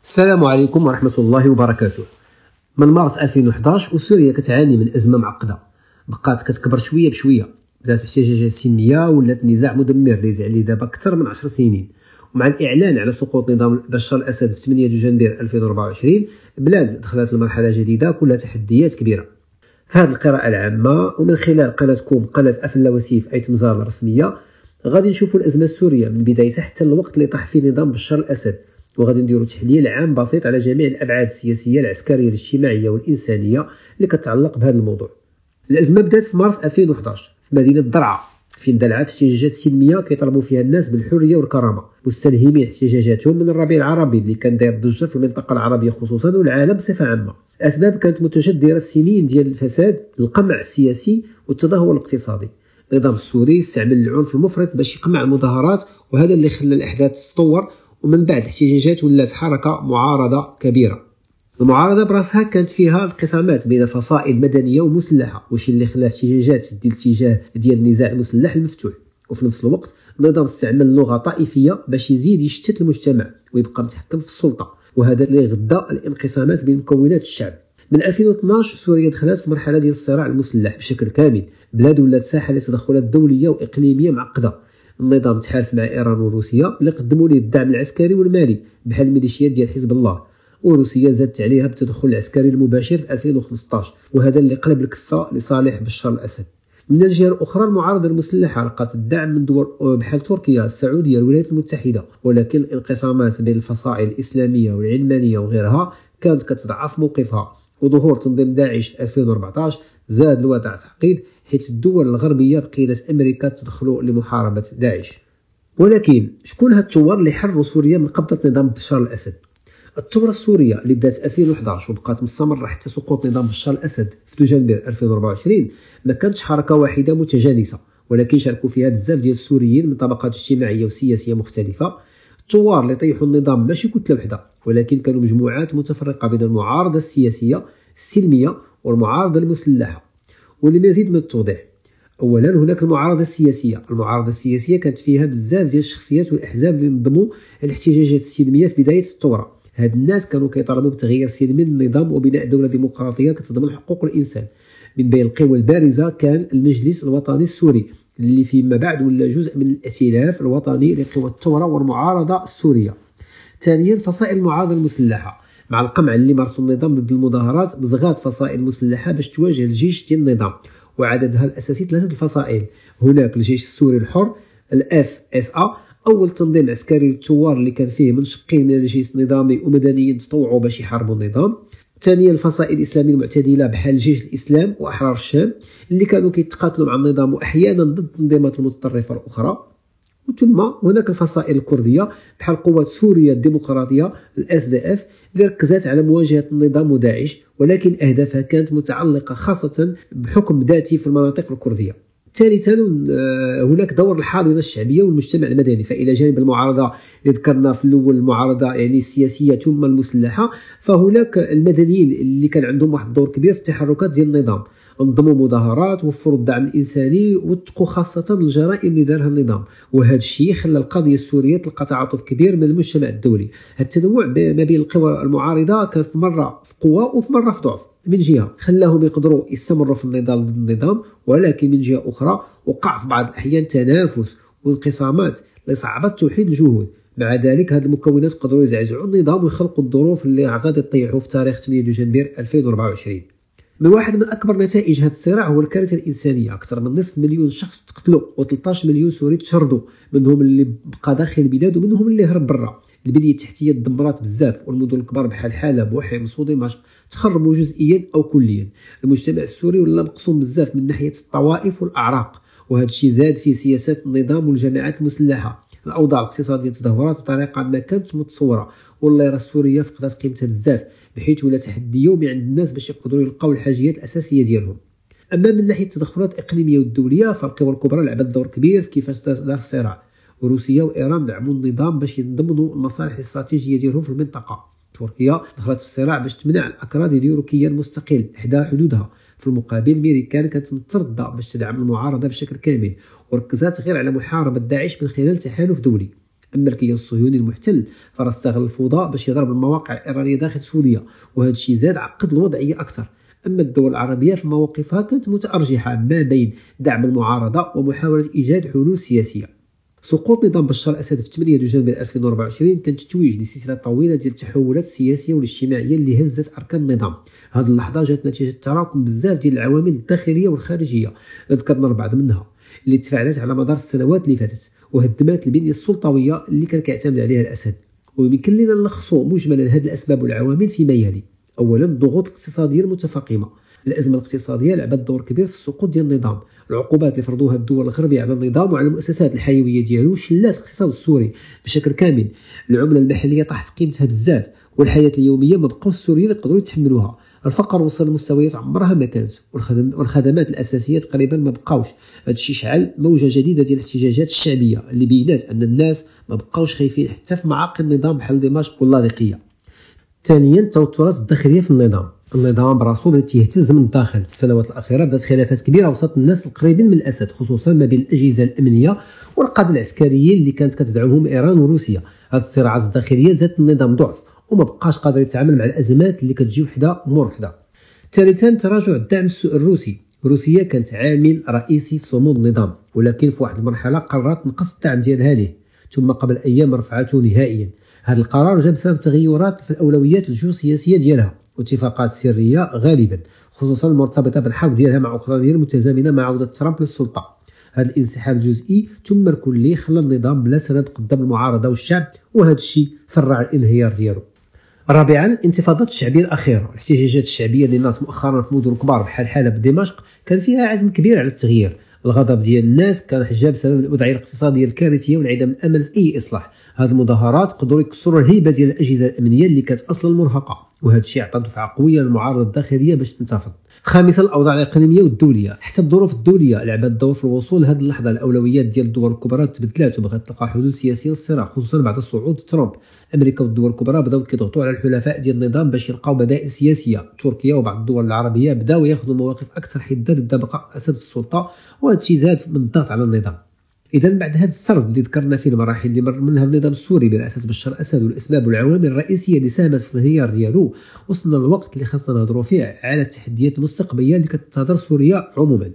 السلام عليكم ورحمة الله وبركاته. من مارس 2011 وسوريا كتعاني من أزمة معقدة بقات كتكبر شوية بشوية، بدات باحتجاجات سلمية ولات نزاع مدمر اللي يزعل ليه دابا أكثر من 10 سنين. ومع الإعلان على سقوط نظام بشار الأسد في 8 دجنبر 2024 البلاد دخلت لمرحلة جديدة كلها تحديات كبيرة. في هذه القراءة العامة ومن خلال قناتكم قناة أفلا وسيف أي تمزار الرسمية غادي نشوفوا الأزمة السورية من بدايتها حتى الوقت اللي طاح فيه نظام بشار الأسد، وغادي نديروا تحليل عام بسيط على جميع الابعاد السياسيه العسكريه الاجتماعيه والانسانيه اللي كتعلق بهذا الموضوع. الازمه بدات في مارس 2011 في مدينه درعا، فين دلعت احتجاجات سلميه كيطلبوا فيها الناس بالحريه والكرامه، مستلهمين احتجاجاتهم من الربيع العربي اللي كان داير ضجه في المنطقه العربيه خصوصا والعالم بصفه عامه. الاسباب كانت متجذره في سنين ديال الفساد، القمع السياسي والتدهور الاقتصادي. النظام السوري استعمل العنف المفرط باش يقمع المظاهرات، وهذا اللي خلى الاحداث تتطور، ومن بعد الاحتجاجات ولات حركة معارضة كبيرة. المعارضة براسها كانت فيها انقسامات بين فصائل مدنية ومسلحة، وشي اللي خلى احتجاجات ديال الاتجاه ديال النزاع المسلح المفتوح. وفي نفس الوقت النظام استعمل اللغة طائفية باش يزيد يشتت المجتمع ويبقى متحكم في السلطة، وهذا اللي غدا الانقسامات بين مكونات الشعب. من 2012 سوريا دخلت في مرحلة ديال الصراع المسلح بشكل كامل، بلاد ولات ساحة لتدخلات دولية وإقليمية معقدة. النظام تحالف مع إيران وروسيا اللي قدموا ليه الدعم العسكري والمالي بحال الميليشيات ديال حزب الله، وروسيا زادت عليها بالتدخل العسكري المباشر في 2015، وهذا اللي قلب الكفة لصالح بشار الأسد. من الجهة الأخرى المعارضة المسلحة لقات الدعم من دول بحال تركيا، السعودية، الولايات المتحدة، ولكن الانقسامات بين الفصائل الإسلامية والعلمانية وغيرها كانت كتضعف موقفها. وظهور تنظيم داعش في 2014 زاد الوضع تعقيد، حيث الدول الغربية بقيادة أمريكا تدخلوا لمحاربة داعش. ولكن شكون هاد الثوار اللي حرروا سوريا من قبضة نظام بشار الأسد؟ الثورة السورية اللي بدات 2011 وبقات مستمرة حتى سقوط نظام بشار الأسد في دجنبر 2024 ما كانتش حركة واحدة متجانسة، ولكن شاركوا فيها بزاف ديال السوريين من طبقات اجتماعية وسياسية مختلفة. الثوار اللي طيحوا النظام ماشي كتلة وحدة، ولكن كانوا مجموعات متفرقة بين المعارضة السياسية السلمية والمعارضة المسلحة. ولمزيد من التوضيح، اولا هناك المعارضه السياسيه كانت فيها بزاف ديال الشخصيات والاحزاب اللي نظموا الاحتجاجات السلميه في بدايه الثوره. هاد الناس كانوا كيطالبوا بتغيير سلمي للنظام وبناء دوله ديمقراطيه كتضمن حقوق الانسان. من بين القوى البارزه كان المجلس الوطني السوري اللي فيما بعد ولا جزء من الائتلاف الوطني لقوى الثوره والمعارضه السوريه. ثانيا فصائل المعارضه المسلحه، مع القمع اللي مارسوا النظام ضد المظاهرات بزغات فصائل مسلحه باش تواجه الجيش ديال النظام، وعددها الاساسي 3 الفصائل. هناك الجيش السوري الحر الاف اس ا، اول تنظيم عسكري للثوار اللي كان فيه من شقين من الجيش النظامي ومدنيين تطوعوا باش يحاربوا النظام. ثانيا الفصائل الاسلاميه المعتدله بحال جيش الاسلام واحرار الشام اللي كانوا كيتقاتلوا مع النظام واحيانا ضد التنظيمات المتطرفه الاخرى. ثم هناك الفصائل الكرديه بحال قوات سوريا الديمقراطيه الاس دي اف اللي ركزت على مواجهه النظام وداعش، ولكن اهدافها كانت متعلقه خاصه بحكم ذاتي في المناطق الكرديه. ثالثا هناك دور الحاضنه الشعبيه والمجتمع المدني، فإلى جانب المعارضه اللي ذكرنا في الاول المعارضه يعني السياسيه ثم المسلحه، فهناك المدنيين اللي كان عندهم واحد الدور كبير في التحركات ديال النظام، انظموا مظاهرات، وفروا الدعم الانساني، واتقوا خاصه الجرائم اللي دارها النظام. وهذا الشيء خلى القضيه السوريه تلقى تعاطف كبير من المجتمع الدولي. التنوع ما بين القوى المعارضه كان في مره في قوه وفي مره في ضعف. من جهه خلاهم يقدروا يستمروا في النضال ضد النظام، ولكن من جهه اخرى وقع في بعض الاحيان تنافس وانقسامات اللي صعبت توحيد الجهود. مع ذلك هذه المكونات قدروا يزعزعوا النظام ويخلقوا الظروف اللي غادي تطيحوا في تاريخ 8 دجنبر 2024. من واحد من اكبر نتائج هذا الصراع هو الكارثه الانسانيه. اكثر من نصف مليون شخص تقتلوا و13 مليون سوري تشردوا، منهم اللي بقى داخل البلاد ومنهم اللي هرب برا. البنيه التحتيه تدمرات بزاف، والمدن الكبار بحال حلب وحمص ودمشق تخربوا جزئيا او كليا. المجتمع السوري ولا مقسوم بزاف من ناحيه الطوائف والاعراق، وهذا الشيء زاد في سياسات النظام والجماعات المسلحه. الاوضاع الاقتصاديه تدهورات بطريقه ما كانت متصوره، والليره السوريه فقدت قيمتها بزاف، بحيث ولا تحدي يومي عند الناس باش يقدروا يلقاو الحاجيات الاساسيه ديالهم. اما من ناحيه التدخلات الاقليميه والدوليه فالقوى الكبرى لعبت دور كبير في كيفاش دار الصراع. وروسيا وايران دعموا النظام باش ينضمنوا المصالح الاستراتيجيه ديالهم في المنطقه. تركيا دخلت في الصراع باش تمنع الاكراد يديروا كيان مستقل حدا حدودها. في المقابل الميريكان كانت متردده باش تدعم المعارضه بشكل كامل، وركزت غير على محاربه داعش من خلال تحالف دولي. اما الكيان الصهيوني المحتل فراه استغل الفوضى باش يضرب المواقع الايرانيه داخل سوريا، وهذا الشيء زاد عقد الوضعيه اكثر. اما الدول العربيه في مواقفها كانت متارجحه ما بين دعم المعارضه ومحاوله ايجاد حلول سياسيه. سقوط نظام بشار الأسد في 8 دجنبر 2024 كان تتويج لسلسلة طويلة ديال التحولات السياسية والاجتماعية اللي هزت أركان النظام. هذه اللحظة جات نتيجة تراكم بزاف ديال العوامل الداخلية والخارجية، ذكرنا البعض منها اللي تفاعلت على مدار السنوات اللي فاتت وهدمت البنية السلطوية اللي كان كيعتمد عليها الأسد. ويمكن لنا نلخصوا مجملا هذه الأسباب والعوامل فيما يلي. أولا، الضغوط الاقتصادية المتفاقمة. الأزمة الاقتصادية لعبت دور كبير في السقوط ديال النظام. العقوبات اللي فرضوها الدول الغربية على النظام وعلى المؤسسات الحيوية ديالو شلات الاقتصاد السوري بشكل كامل. العملة المحلية طاحت قيمتها بزاف، والحياة اليومية ما بقاوش السوريين يقدروا يتحملوها. الفقر وصل لمستويات عمرها ما كانت، والخدمات الأساسية تقريبا ما بقاوش. هذا الشيء شعل موجة جديدة ديال الاحتجاجات الشعبية اللي بينات أن الناس ما بقاوش خايفين حتى في معاقل النظام بحال دمشق واللاذقية. ثانيا، التوترات الداخلية في النظام براسو بدا يهتز من الداخل. في السنوات الاخيره بدات خلافات كبيره وسط الناس القريبين من الاسد، خصوصا ما بين الاجهزه الامنيه والقاده العسكريين اللي كانت كتدعمهم ايران وروسيا. هذه الصراعات الداخليه زادت النظام ضعف وما بقاش قادر يتعامل مع الازمات اللي كتجي وحده مور وحده. ثالثا، تراجع الدعم الروسي. روسيا كانت عامل رئيسي في صمود النظام، ولكن في واحد المرحله قررت تنقص الدعم ديالها ليه، ثم قبل ايام رفعته نهائيا. هذا القرار جاء بسبب تغيرات في الاولويات الجيوسياسيه ديالها واتفاقات سريه غالبا، خصوصا المرتبطه بالحرب ديالها مع اوكرانيا المتزامنه مع عوده ترامب للسلطه. هذا الانسحاب الجزئي ثم الكلي خلى النظام بلا سند قدام المعارضه والشعب، وهذا الشيء سرع الانهيار ديالو. رابعا، الانتفاضات الشعبيه الاخيره. الاحتجاجات الشعبيه اللي ناضت مؤخرا في مدن كبار بحال حلب دمشق كان فيها عزم كبير على التغيير. الغضب ديال الناس كان حجاب بسبب الوضعيه الاقتصاديه الكارثيه وانعدام الامل في اي اصلاح. هذه المظاهرات قدروا يكسروا الهيبه ديال الاجهزه الامنيه اللي كانت اصلا مرهقه، وهذا الشيء عطى دفعه قويه للمعارضه الداخليه باش تنتفض. خامسا، الاوضاع الاقليميه والدوليه. حتى الظروف الدوليه لعبت دور في الوصول لهذه اللحظه. الاولويات ديال الدول الكبرى تبدلات وبغات تلقى حلول سياسيه للصراع، خصوصا بعد صعود ترامب. امريكا والدول الكبرى بداو كيضغطوا على الحلفاء ديال النظام باش يلقاو بدائل سياسيه. تركيا وبعض الدول العربيه بداو ياخذوا مواقف اكثر حده ضد بقاء اسد في السلطه، وهذا الشيء زاد من الضغط على النظام. إذا بعد هذا السرد اللي ذكرنا فيه المراحل اللي مر منها النظام السوري برئاسة بشار الأسد والأسباب والعوامل الرئيسية اللي ساهمت في الانهيار ديالو، وصلنا للوقت اللي خاصنا نهضروا فيه على التحديات المستقبلية اللي كتنتظر سوريا عموما.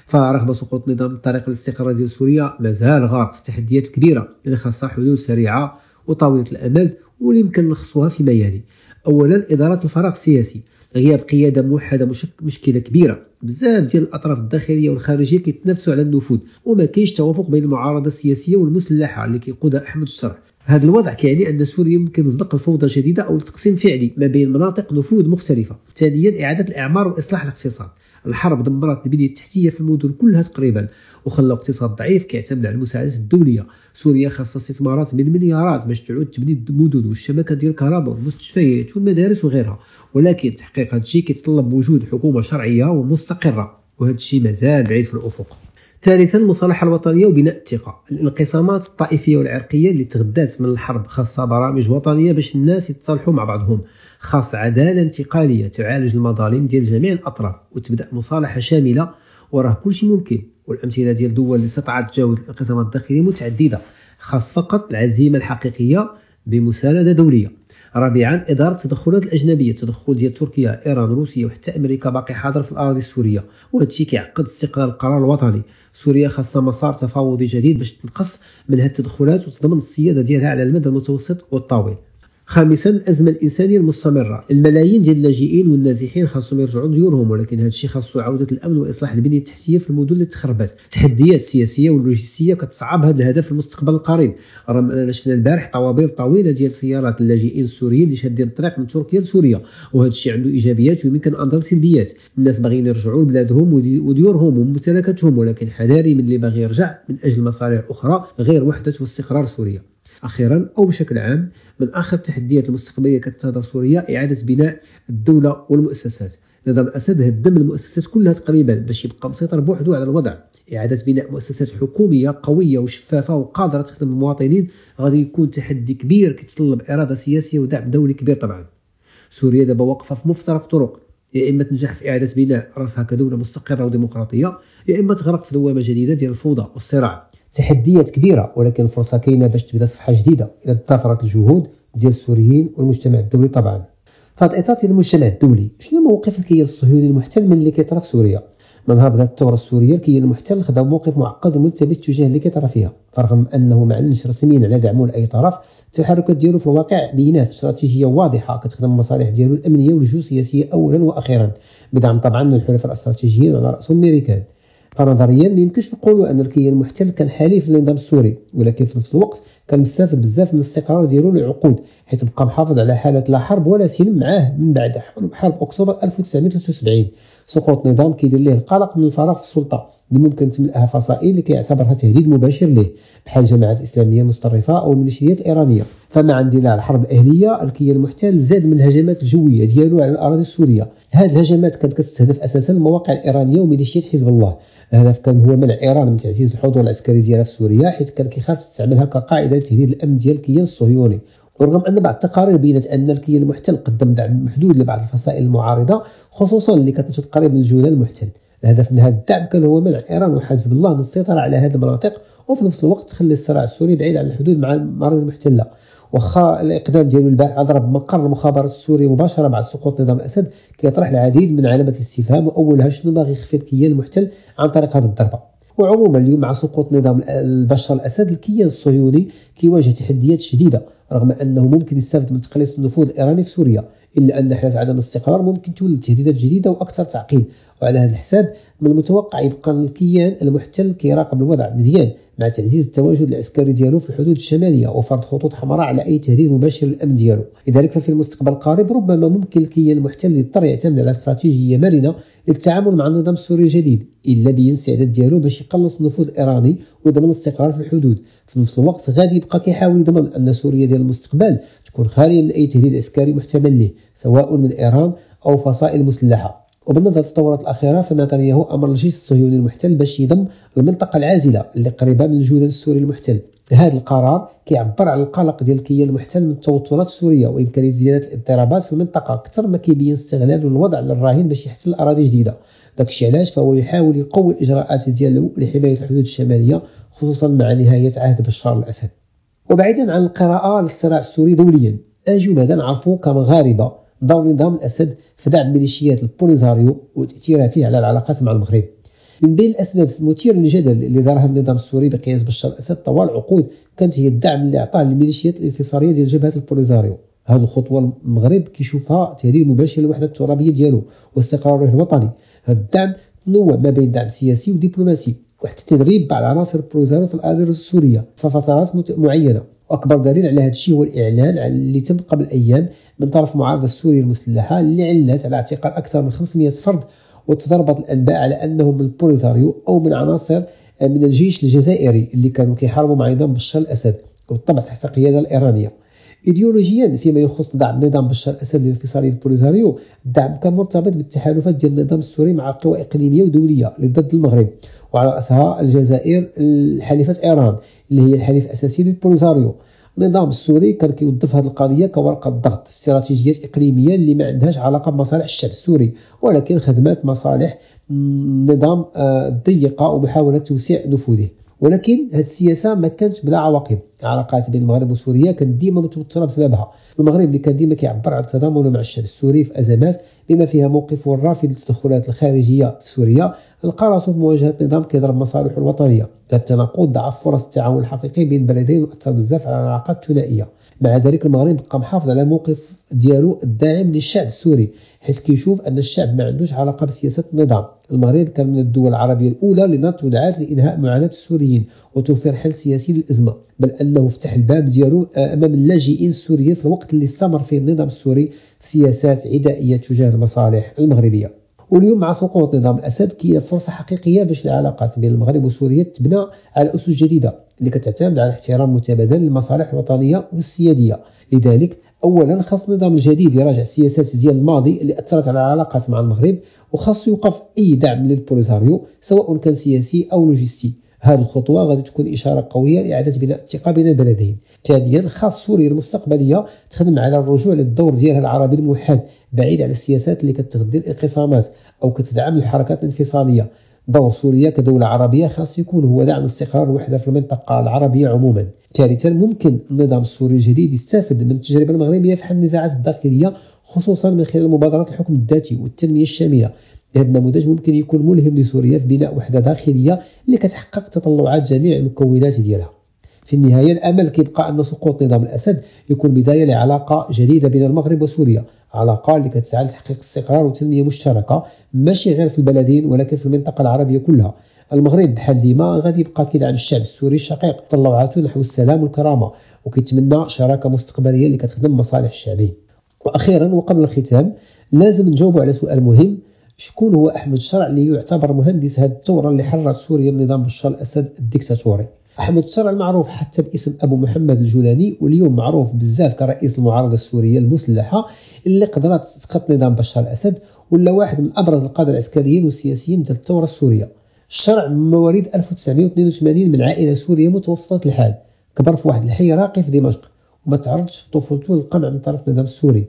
فرغم سقوط نظام الطريق للاستقرار ديال سوريا مازال غارق في التحديات الكبيرة اللي خاصها حلول سريعة وطويلة الأمد واللي يمكن نلخصوها فيما يلي. أولا، إدارة الفراغ السياسي. غياب قيادة موحدة مشكلة كبيرة. بزاف ديال الأطراف الداخلية والخارجية كيتنافسوا على النفوذ، وما كاينش توافق بين المعارضة السياسية والمسلحة اللي كيقودها أحمد الشرع. هذا الوضع كيعني أن سوريا يمكن تصدق الفوضى جديدة أو التقسيم فعلي ما بين مناطق نفوذ مختلفة. ثانيا، إعادة الإعمار وإصلاح الاقتصاد. الحرب دمرت البنية التحتية في المدن كلها تقريبا وخلى اقتصاد ضعيف كيعتمد على المساعدات الدولية. سوريا خاصها استثمارات من مليارات باش تعود تبني المدن والشبكة ديال الكهرباء والمستشفيات والمدارس وغيرها، ولكن تحقيق هذا الشيء كيتطلب وجود حكومة شرعية ومستقرة، وهذا الشيء مازال بعيد في الأفق. ثالثا، المصالحة الوطنية وبناء الثقة. الانقسامات الطائفية والعرقية اللي تغدات من الحرب خاصها برامج وطنية باش الناس يتصالحوا مع بعضهم. خاص عدالة انتقالية تعالج المظالم ديال جميع الأطراف وتبدأ مصالحة شاملة، وراه كل شيء ممكن. والأمثلة ديال دول اللي استطاعت تجاوز الانقسامات الداخلية متعددة، خاص فقط العزيمة الحقيقية بمساندة دولية. رابعا، إدارة التدخلات الأجنبية. التدخل ديال تركيا، إيران، روسيا وحتى أمريكا باقي حاضر في الأراضي السورية، وهذا الشيء كيعقد استقرار القرار الوطني. سوريا خاصها مسار تفاوضي جديد باش تنقص من هذه التدخلات وتضمن السيادة ديالها على المدى المتوسط والطويل. خامسا، الأزمة الإنسانية المستمرة. الملايين ديال اللاجئين والنازحين خاصهم يرجعوا لديورهم، ولكن هذا الشيء خاصو عودة الأمن وإصلاح البنية التحتية في المدن اللي تخربت. التحديات السياسية واللوجستية كتصعب هذا الهدف في المستقبل القريب، رغم أننا شفنا البارح طوابير طويلة ديال سيارات اللاجئين السوريين اللي شادين الطريق من تركيا لسوريا، وهذا الشيء عنده إيجابيات ويمكن أنظر سلبيات. الناس باغيين يرجعوا لبلادهم وديورهم وممتلكاتهم، ولكن حذاري من اللي باغي يرجع من أجل مصالح أخرى غير وحدة واستقرار سوريا. أخيرا أو بشكل عام، من آخر التحديات المستقبلية كتنتظر سوريا إعادة بناء الدولة والمؤسسات. نظام الأسد هدم المؤسسات كلها تقريبا باش يبقى مسيطر بوحده على الوضع. إعادة بناء مؤسسات حكومية قوية وشفافة وقادرة تخدم المواطنين غادي يكون تحدي كبير كيتطلب إرادة سياسية ودعم دولي كبير. طبعا سوريا دابا واقفة في مفترق طرق، يا إما تنجح في إعادة بناء راسها كدولة مستقرة وديمقراطية، يا إما تغرق في دوامة جديدة ديال الفوضى والصراع. تحديات كبيره، ولكن الفرصه كاينه باش تبدا صفحه جديده اذا تضافرت الجهود ديال السوريين والمجتمع الدولي. طبعا في هذا الاطار ديال المجتمع الدولي، شنو موقف الكيان الصهيوني المحتل من اللي كيطرا في سوريا؟ من نهار بدات الثوره السوريه الكيان المحتل خدا موقف معقد وملتبس تجاه اللي كيطرا فيها، فرغم انه ما اعلنش رسميا على دعمه لاي طرف، التحركات ديالو في الواقع بينات استراتيجيه واضحه كتخدم المصالح ديالو الامنيه والجيوسياسيه اولا واخيرا، بدعم طبعا من الحلفاء الاستراتيجيين على راسهم الامريكان. فنظريا ما يمكنش نقولوا ان الكيان المحتل كان حليف للنظام السوري، ولكن في نفس الوقت كان مستافد بزاف من الاستقرار ديالو لعقود، حيث بقى محافظ على حاله لا حرب ولا سلم معاه من بعد حرب اكتوبر 1973. سقوط نظام كيدير ليه القلق من الفراغ في السلطه اللي ممكن تملأها فصائل اللي كيعتبرها تهديد مباشر ليه، بحال الجماعات الاسلاميه المتطرفه او الميليشيات الايرانيه. فمع اندلاع الحرب الاهليه الكيان المحتل زاد من الهجمات الجويه ديالو على الاراضي السوريه. هذه الهجمات كانت كتستهدف اساسا المواقع الايرانيه وميليشيات حزب الله. الهدف كان هو منع ايران من تعزيز الحضور العسكري ديالها في سوريا، حيث كان كيخاف تستعملها كقاعده لتهديد الامن ديال الكيان الصهيوني. ورغم ان بعض التقارير بينت ان الكيان المحتل قدم دعم محدود لبعض الفصائل المعارضه، خصوصا اللي كتنشط قريب من الجولان المحتل. الهدف من هذا الدعم كان هو منع ايران وحزب الله من السيطره على هذه المناطق، وفي نفس الوقت تخلي الصراع السوري بعيد عن الحدود مع الاراضي المحتله. واخا الاقدام ديالو الباحث على ضرب مقر المخابرات السوري مباشره بعد سقوط نظام الاسد كيطرح العديد من علامات الاستفهام، واولها شنو باغي يخفي الكيان المحتل عن طريق هذه الضربه. وعموما اليوم مع سقوط نظام بشار الاسد الكيان الصهيوني كيواجه تحديات شديده، رغم انه ممكن يستافد من تقليص النفوذ الايراني في سوريا، الا ان حاله عدم الاستقرار ممكن تولد تهديدات جديده واكثر تعقيد. وعلى هذا الحساب من المتوقع يبقى الكيان المحتل كيراقب الوضع مزيان، مع تعزيز التواجد العسكري ديالو في الحدود الشماليه وفرض خطوط حمراء على اي تهديد مباشر للامن ديالو. لذلك ففي المستقبل القريب ربما ممكن الكيان المحتل يضطر يعتمد على استراتيجيه مرنه للتعامل مع النظام السوري الجديد، الا بين الاستعداد ديالو باش يقلص النفوذ الايراني ويضمن الاستقرار في الحدود. في نفس الوقت غادي يبقى كيحاول يضمن ان سوريا ديال المستقبل تكون خاليه من اي تهديد عسكري محتمل له، سواء من ايران او فصائل مسلحه. وبالنظر للتطورات الاخيره فنتنياهو امر الجيش الصهيوني المحتل باش يضم المنطقه العازله اللي قريبه من الجولان السوري المحتل. هذا القرار كيعبر على القلق ديال الكيان المحتل من التوترات السوريه وامكانيه زياده الاضطرابات في المنطقه، اكثر ما كيبين استغلال الوضع للراهن باش يحتل اراضي جديده. داكشي علاش فهو يحاول يقوي الاجراءات ديالو لحمايه الحدود الشماليه، خصوصا مع نهايه عهد بشار الاسد. وبعيدا عن القراءه للصراع السوري دوليا، اجي بعدا نعرفوا كمغاربه دور نظام الاسد في دعم ميليشيات البوليزاريو وتاثيراته على العلاقات مع المغرب. من بين الاسباب المثيره للجدل اللي دارها النظام السوري بقياده بشار الاسد طوال عقود كانت هي الدعم اللي عطاه للميليشيات الانتصاريه ديال جبهه البوليزاريو. هذه الخطوه المغرب كيشوفها تهديد مباشر للوحده الترابيه ديالو واستقراره الوطني. هذا الدعم تنوع ما بين دعم سياسي ودبلوماسي، وحتى تدريب بعض عناصر البوليزاريو في الاراضي السوريه في فترات معينه. واكبر دليل على هذا الشيء هو الاعلان اللي تم قبل ايام من طرف المعارضه السوريه المسلحه اللي اعلنت على اعتقال اكثر من 500 فرد، وتضربت الانباء على انهم من البوليزاريو او من عناصر من الجيش الجزائري اللي كانوا كيحاربوا مع نظام بشار الاسد، وبالطبع تحت القياده الايرانيه. ايديولوجيا فيما يخص دعم نظام بشار الاسد للانفصاليه البوليزاريو، الدعم كان مرتبط بالتحالفات ديال النظام السوري مع قوى اقليميه ودوليه ضد المغرب، وعلى راسها الجزائر الحليفه ايران اللي هي الحليف الاساسي للبوليزاريو. النظام السوري كان كيوظف هذه القضيه كورقه ضغط في استراتيجيات اقليميه اللي ما عندهاش علاقه بمصالح الشعب السوري، ولكن خدمات مصالح النظام الضيقه ومحاوله توسيع نفوذه. ولكن هذه السياسه ما كانتش بلا عواقب. العلاقات بين المغرب وسوريا كانت ديما متوتره بسببها. المغرب اللي كان ديما كيعبر عن تضامنه مع الشعب السوري في ازمات بما فيها موقفه الرافض للتدخلات الخارجيه في سوريا، لقى راسه في مواجهه نظام كيضرب مصالحه الوطنيه. هذا التناقض ضعف فرص التعاون الحقيقي بين البلدين واثر بزاف على العلاقات الثنائيه. مع ذلك المغرب بقى محافظ على موقف ديالو الداعم للشعب السوري، حيث كيشوف ان الشعب ما عندوش علاقه بسياسه النظام. المغرب كان من الدول العربيه الاولى اللي تدعات لانهاء معاناه السوريين وتوفير حل سياسي للازمه، بل انه فتح الباب ديالو امام اللاجئين السوريين في الوقت اللي استمر فيه النظام السوري في سياسات عدائيه تجاه المصالح المغربيه. واليوم مع سقوط نظام الاسد كاينه فرصه حقيقيه باش العلاقات بين المغرب وسوريا تبنى على اسس جديده اللي كتعتمد على احترام متبادل للمصالح الوطنيه والسياديه. لذلك اولا خاص النظام الجديد يراجع السياسات ديال الماضي اللي اثرت على العلاقات مع المغرب، وخاص يوقف اي دعم للبوليزاريو سواء كان سياسي او لوجستي. هذه الخطوه غادي تكون اشاره قويه لاعاده بناء الثقه بين البلدين. ثانيا خاص سوريا المستقبليه تخدم على الرجوع للدور ديالها العربي الموحد بعيد على السياسات اللي كتغذي الانقسامات او كتدعم الحركات الانفصاليه. دور سوريا كدولة عربية خاص يكون هو دعم الاستقرار والوحدة في المنطقة العربية عموما. ثالثا ممكن النظام السوري الجديد يستفد من التجربة المغربية في حل النزاعات الداخلية، خصوصا من خلال مبادرات الحكم الذاتي والتنمية الشاملة. هذا النموذج ممكن يكون ملهم لسوريا في بناء وحدة داخلية اللي كتحقق تطلعات جميع المكونات ديالها. في النهاية الأمل كيبقى أن سقوط نظام الأسد يكون بداية لعلاقة جديدة بين المغرب وسوريا، علاقة اللي كتسعى لتحقيق استقرار وتنمية مشتركة ماشي غير في البلدين ولكن في المنطقة العربية كلها. المغرب بحال ديما غادي يبقى كيدعم الشعب السوري الشقيق تطلعاته نحو السلام والكرامة، وكيتمنى شراكة مستقبلية اللي كتخدم مصالح الشعبين. وأخيرا وقبل الختام لازم نجاوبوا على سؤال مهم: شكون هو أحمد الشرع اللي يعتبر مهندس هذه الثورة اللي حررت سوريا من نظام بشار الأسد الديكتاتوري؟ أحمد الشرع المعروف حتى باسم أبو محمد الجولاني، واليوم معروف بزاف كرئيس المعارضة السورية المسلحة اللي قدرت تسقط نظام بشار الأسد، ولا واحد من أبرز القادة العسكريين والسياسيين ديال الثورة السورية. الشرع من مواليد 1982 من عائلة سورية متوسطة الحال، كبر في واحد الحي راقي في دمشق وما تعرضش في طفولته للقمع من طرف النظام السوري،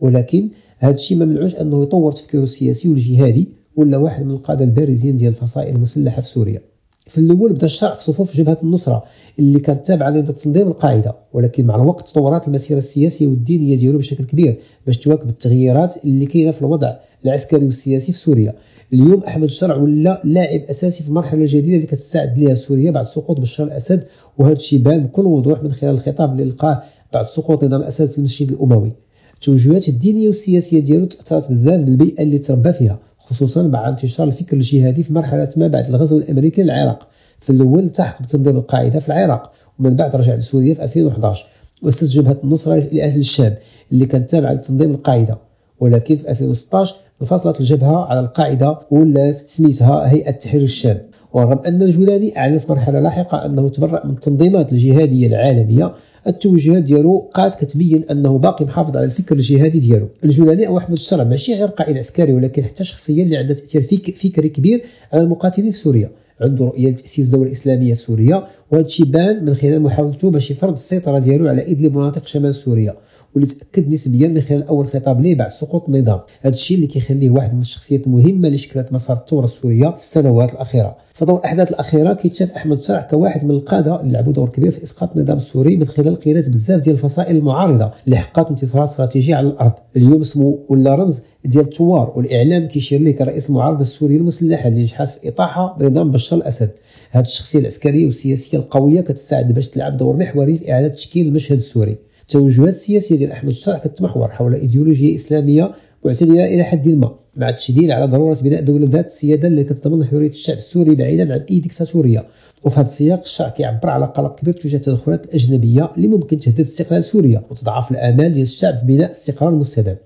ولكن هذا الشيء ما منعوش أنه يطور تفكيره السياسي والجهادي، ولا واحد من القادة البارزين ديال الفصائل المسلحة في سوريا. في الأول بدا الشرع في صفوف جبهة النصرة اللي كانت تابعة لتنظيم القاعدة، ولكن مع الوقت تطورات المسيرة السياسية والدينية ديالو بشكل كبير باش تواكب التغييرات اللي كاينة في الوضع العسكري والسياسي في سوريا. اليوم أحمد الشرع ولا لاعب أساسي في المرحلة الجديدة اللي كتستعد لها سوريا بعد سقوط بشار الأسد، وهذا الشيء بان بكل وضوح من خلال الخطاب اللي لقاه بعد سقوط نظام الأسد في المسجد الأموي. التوجهات الدينية والسياسية ديالو تأثرت بزاف بالبيئة اللي تربى فيها، خصوصا مع انتشار الفكر الجهادي في مرحلة ما بعد الغزو الأمريكي للعراق. في الأول التحق بتنظيم القاعدة في العراق، ومن بعد رجع لسوريا في 2011 وأسس جبهة النصرة لأهل الشام اللي كانت تابعة لتنظيم القاعدة، ولكن في 2016 انفصلت الجبهة على القاعدة ولات سميتها هيئة تحرير الشام. ورغم أن الجولاني أعلن في مرحلة لاحقة أنه تبرأ من التنظيمات الجهادية العالمية، التوجهات ديالو قاد كتبين أنه باقي محافظ على الفكر الجهادي ديالو. الجولاني أو أحمد الشرع ماشي غير قائد عسكري، ولكن حتى شخصية اللي عندها تأثير فكري كبير على المقاتلين في سوريا. عنده رؤية لتأسيس دولة إسلامية في سوريا، وهذا الشيء بان من خلال محاولته باش يفرض السيطرة ديالو على إدلب ومناطق شمال سوريا، واللي تأكد نسبيا من خلال أول خطاب ليه بعد سقوط النظام. هذا الشيء اللي كيخليه واحد من الشخصيات المهمة اللي شكلت مسار الثورة السورية في السنوات الأخيرة. فضوء الأحداث الأخيرة كيتشاف أحمد الشرع كواحد من القادة اللي لعبوا دور كبير في إسقاط النظام السوري من خلال قيادة بزاف ديال الفصائل المعارضة اللي حققت انتصارات استراتيجية على الأرض. اليوم اسمه ولا رمز ديال الثوار، والإعلام كيشير ليه كرئيس المعارضة السورية المسلحة اللي نجحت في إطاحة بنظام بشار الأسد. هذه الشخصية العسكرية والسياسية القوية كتستعد باش تلعب دور محوري في إعادة تشكيل المشهد السوري. التوجهات السياسية ديال أحمد الشرع كتمحور حول إيديولوجية إسلامية معتدلة إلى حد ما، مع التشديد على ضرورة بناء دولة ذات السيادة اللي كتضمن حرية الشعب السوري بعيدا عن أي ديكتاتورية. وفي هذا السياق الشرع كيعبر على قلق كبير تجاه التدخلات الأجنبية اللي ممكن تهدد استقلال سوريا وتضعف الآمال ديال الشعب في بناء استقرار مستدام.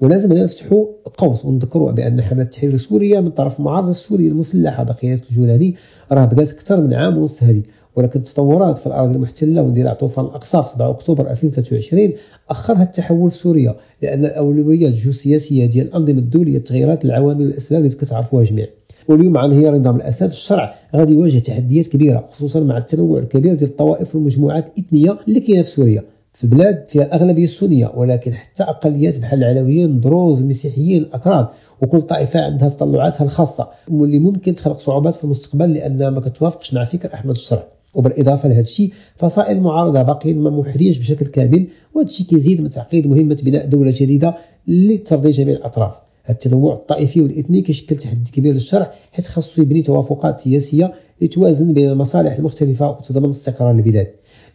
ولازم نفتحوا قوس ونذكروا بأن حملة تحرير سوريا من طرف المعارضة السورية المسلحة بقيادة الجولاني راه بدات أكثر من عام ونص هذه، ولكن التطورات في الأراضي المحتلة واندلاع طوفان الأقصى في 7 أكتوبر 2023 أخرها التحول في سوريا، لأن الأولويات الجيوسياسية ديال الأنظمة الدولية تغيرات العوامل والأسباب اللي كتعرفوها جميع. واليوم مع انهيار نظام الأسد الشرع غادي يواجه تحديات كبيرة، خصوصا مع التنوع الكبير ديال الطوائف والمجموعات الإثنية اللي كاينة في سوريا. في بلاد فيها الأغلبية السنية، ولكن حتى أقليات بحال العلويين، الدروز، المسيحيين، الأكراد، وكل طائفة عندها تطلعاتها الخاصة واللي ممكن تخلق صعوبات في المستقبل لأنها ما كتوافقش مع فكر أحمد الشرع. وبالإضافة لهذا الشيء فصائل المعارضة باقيين ما محريش بشكل كامل، وهذا الشيء كيزيد من تعقيد مهمة بناء دولة جديدة اللي ترضي جميع الأطراف. التنوع الطائفي والإثني كيشكل تحدي كبير للشرع، حيث خاصو يبني توافقات سياسية لتوازن بين المصالح المختلفة وتضمن استقرار البلاد.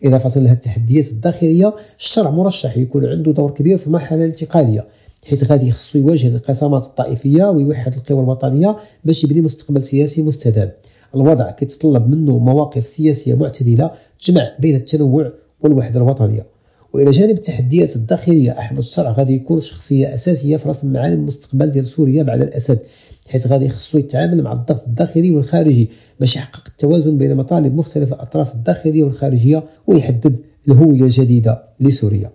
إضافة لهذه التحديات الداخلية الشرع مرشح يكون عنده دور كبير في المرحلة الانتقالية، حيث غادي خصو يواجه الانقسامات الطائفية ويوحد القوى الوطنية باش يبني مستقبل سياسي مستدام. الوضع كيتطلب منه مواقف سياسية معتدلة تجمع بين التنوع والوحدة الوطنية. وإلى جانب التحديات الداخلية أحمد الشرع غادي يكون شخصية أساسية في رسم معالم المستقبل ديال سوريا بعد الأسد، حيث غادي خصو يتعامل مع الضغط الداخلي والخارجي باش يحقق التوازن بين مطالب مختلف الأطراف الداخلية والخارجية ويحدد الهوية الجديدة لسوريا.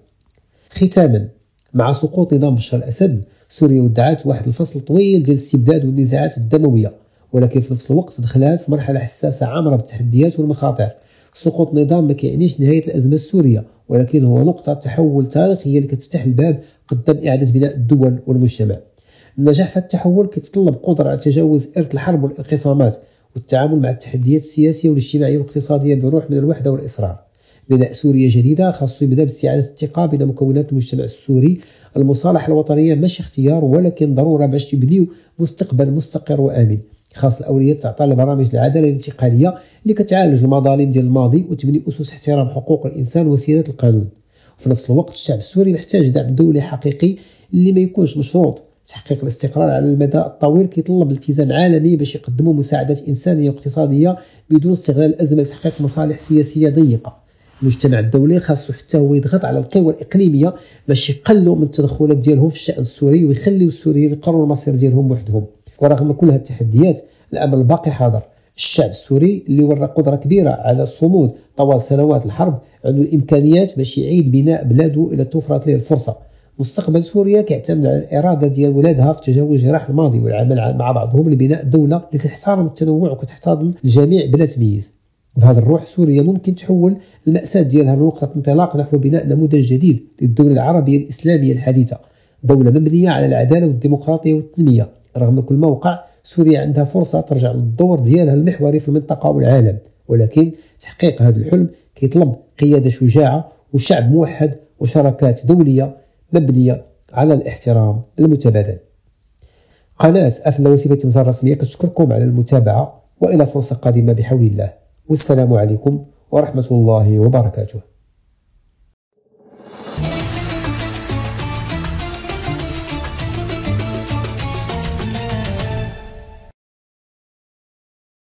ختاما، مع سقوط نظام بشار الأسد سوريا ودعت واحد الفصل طويل ديال الاستبداد والنزاعات الدموية، ولكن في نفس الوقت دخلات في مرحلة حساسة عامرة بالتحديات والمخاطر. سقوط نظام ما كيعنيش نهاية الأزمة السورية، ولكن هو نقطة تحول تاريخية اللي كتفتح الباب قدام إعادة بناء الدول والمجتمع. النجاح في التحول كيتطلب قدرة على تجاوز إرث الحرب والانقسامات والتعامل مع التحديات السياسية والاجتماعية والاقتصادية بروح من الوحدة والإصرار. بناء سوريا جديدة خاص يبدأ باستعادة الثقة بين مكونات المجتمع السوري. المصالحة الوطنية ماشي اختيار ولكن ضرورة باش تبنيو مستقبل مستقر وآمن. خاص الأولوية تعطى لبرامج العدالة الانتقالية اللي كتعالج المظالم ديال الماضي وتبني أسس احترام حقوق الإنسان وسيادة القانون. وفي نفس الوقت الشعب السوري محتاج دعم دولي حقيقي اللي ما يكونش مشروط. تحقيق الاستقرار على المدى الطويل كيطلب التزام عالمي باش يقدموا مساعدات إنسانية واقتصادية بدون استغلال الأزمة لتحقيق مصالح سياسية ضيقة. المجتمع الدولي خاصو حتى هو يضغط على القوى الإقليمية باش يقلوا من التدخلات ديالهم في الشأن السوري ويخليو السوريين يقرروا المصير ديالهم بوحدهم. ورغم كل هذه التحديات الأمل باقي حاضر. الشعب السوري اللي ورى قدرة كبيرة على الصمود طوال سنوات الحرب عنده الإمكانيات باش يعيد بناء بلاده إلى توفرت له الفرصة. مستقبل سوريا كيعتمد على الإرادة ديال ولادها في تجاوز جراح الماضي والعمل مع بعضهم لبناء دولة اللي تحترم التنوع وكتحتضن الجميع بلا تمييز. بهذا الروح سوريا ممكن تحول المأساة ديالها لنقطة انطلاق نحو بناء نموذج جديد للدولة العربية الإسلامية الحديثة، دولة مبنية على العدالة والديمقراطية والتنمية. رغم كل موقع سوريا عندها فرصة ترجع للدور ديالها المحوري في المنطقة والعالم، ولكن تحقيق هذا الحلم كيطلب قيادة شجاعة وشعب موحد وشراكات دولية مبنية على الاحترام المتبادل. قناة أفلا وسيلة التمثال الرسمية كتشكركم على المتابعة وإلى فرصة قادمة بحول الله، والسلام عليكم ورحمة الله وبركاته.